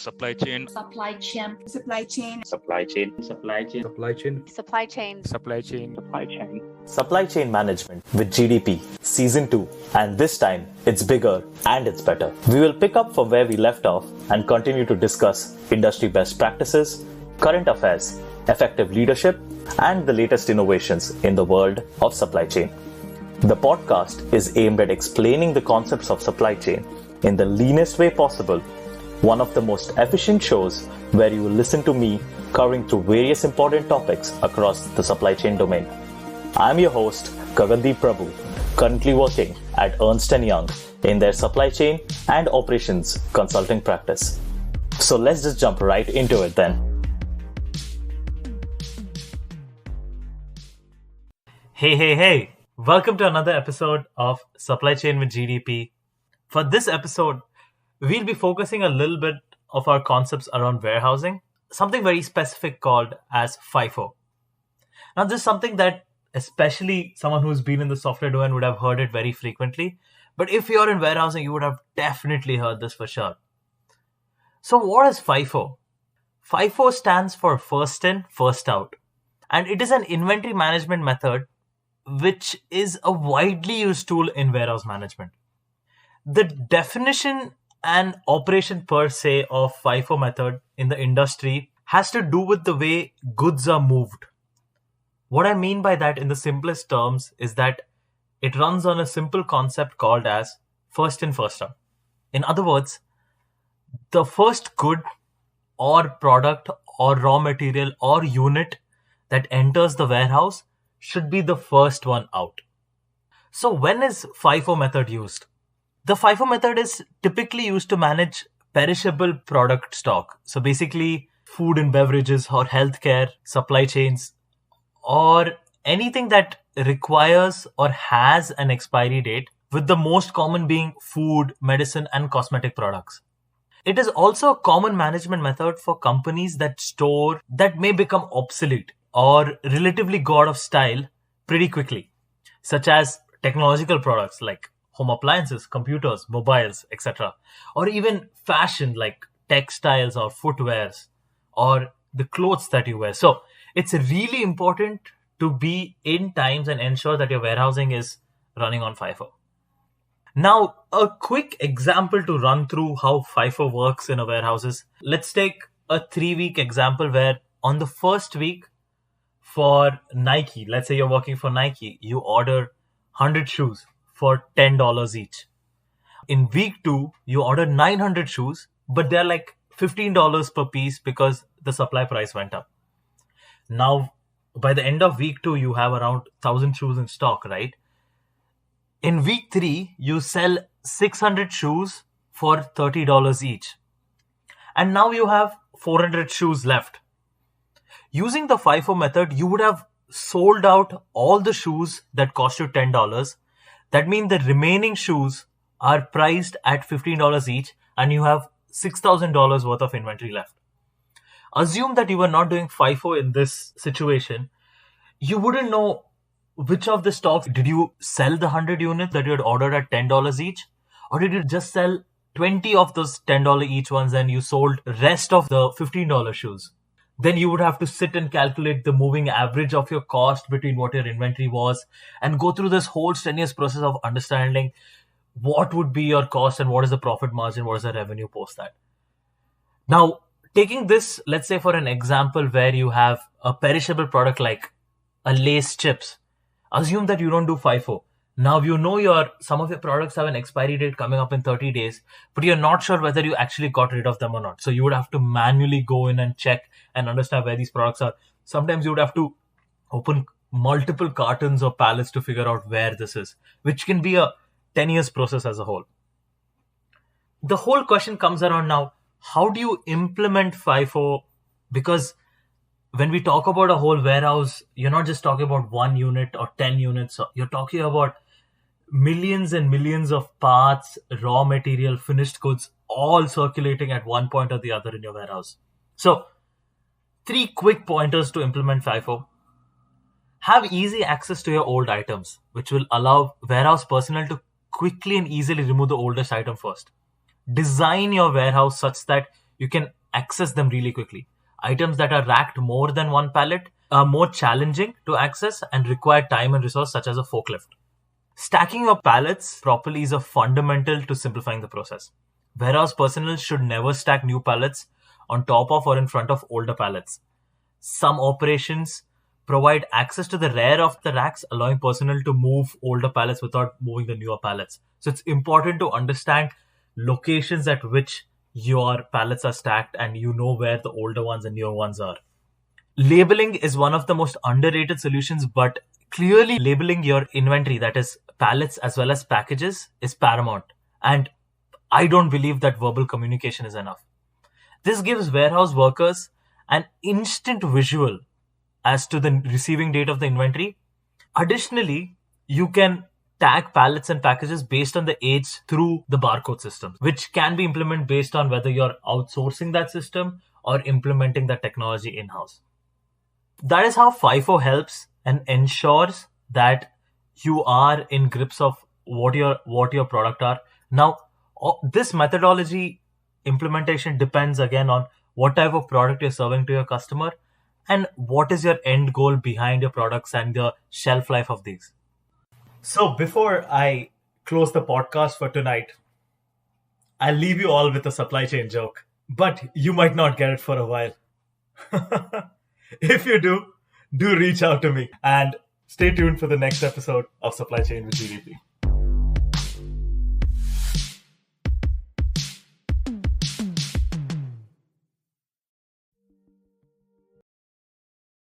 supply chain, supply chain, supply chain, supply chain, supply chain, supply chain, supply chain, supply chain, supply chain. Supply Chain Management with GDP Season 2, and this time it's bigger and it's better. We will pick up from where we left off and continue to discuss industry best practices, current affairs, effective leadership, and the latest innovations in the world of supply chain. The podcast is aimed at explaining the concepts of supply chain in the leanest way possible, one of the most efficient shows where you will listen to me covering through various important topics across the supply chain domain. I'm your host, Gagandeep Prabhu, currently working at Ernst & Young in their supply chain and operations consulting practice. So let's just jump right into it then. Hey. Welcome to another episode of Supply Chain with GDP. For this episode, we'll be focusing a little bit of our concepts around warehousing, something very specific called as FIFO. Now, this is something that especially someone who's been in the software domain would have heard it very frequently. But if you're in warehousing, you would have definitely heard this for sure. So what is FIFO? FIFO stands for first in, first out. And it is an inventory management method which is a widely used tool in warehouse management. The definition and operation per se of FIFO method in the industry has to do with the way goods are moved. What I mean by that in the simplest terms is that it runs on a simple concept called as first in, first out. In other words, the first good or product or raw material or unit that enters the warehouse should be the first one out. So when is FIFO method used? The FIFO method is typically used to manage perishable product stock. So basically food and beverages or healthcare, supply chains, or anything that requires or has an expiry date, with the most common being food, medicine, and cosmetic products. It is also a common management method for companies that store that may become obsolete or relatively go out of style pretty quickly, such as technological products like home appliances, computers, mobiles, etc. Or even fashion like textiles or footwears or the clothes that you wear. So it's really important to be in times and ensure that your warehousing is running on FIFO. Now, a quick example to run through how FIFO works in a warehouse is, let's take a 3-week example where on the first week for Nike, let's say you're working for Nike, you order 100 shoes for $10 each. In week 2, you order 900 shoes, but they're like $15 per piece because the supply price went up. Now, by the end of week 2, you have around 1,000 shoes in stock, right? In week 3, you sell 600 shoes for $30 each. And now you have 400 shoes left. Using the FIFO method, you would have sold out all the shoes that cost you $10. That means the remaining shoes are priced at $15 each and you have $6,000 worth of inventory left. Assume that you were not doing FIFO in this situation. You wouldn't know which of the stocks. Did you sell the 100 units that you had ordered at $10 each? Or did you just sell 20 of those $10 each ones and you sold rest of the $15 shoes? Then you would have to sit and calculate the moving average of your cost between what your inventory was and go through this whole strenuous process of understanding what would be your cost and what is the profit margin, what is the revenue post that. Now, taking this, let's say for an example where you have a perishable product like a Lay's chips. Assume that you don't do FIFO. Now you know some of your products have an expiry date coming up in 30 days, but you're not sure whether you actually got rid of them or not. So you would have to manually go in and check and understand where these products are. Sometimes you would have to open multiple cartons or pallets to figure out where this is, which can be a 10 years process as a whole. The whole question comes around now, how do you implement FIFO? Because when we talk about a whole warehouse, you're not just talking about 1 unit or 10 units. You're talking about millions and millions of parts, raw material, finished goods, all circulating at one point or the other in your warehouse. So 3 quick pointers to implement FIFO. Have easy access to your old items, which will allow warehouse personnel to quickly and easily remove the oldest item first. Design your warehouse such that you can access them really quickly. Items that are racked more than one pallet are more challenging to access and require time and resource, such as a forklift. Stacking your pallets properly is a fundamental to simplifying the process. Warehouse personnel should never stack new pallets on top of or in front of older pallets. Some operations provide access to the rear of the racks, allowing personnel to move older pallets without moving the newer pallets. So it's important to understand locations at which your pallets are stacked and you know where the older ones and newer ones are. Labeling is one of the most underrated solutions, but clearly labeling your inventory, that is pallets as well as packages, is paramount. And I don't believe that verbal communication is enough. This gives warehouse workers an instant visual as to the receiving date of the inventory. Additionally, you can tag pallets and packages based on the age through the barcode system, which can be implemented based on whether you're outsourcing that system or implementing that technology in-house. That is how FIFO helps and ensures that you are in grips of what your product are. Now, this methodology implementation depends again on what type of product you're serving to your customer and what is your end goal behind your products and the shelf life of these. So before I close the podcast for tonight, I'll leave you all with a supply chain joke, but you might not get it for a while. If you do reach out to me and stay tuned for the next episode of Supply Chain with GDP.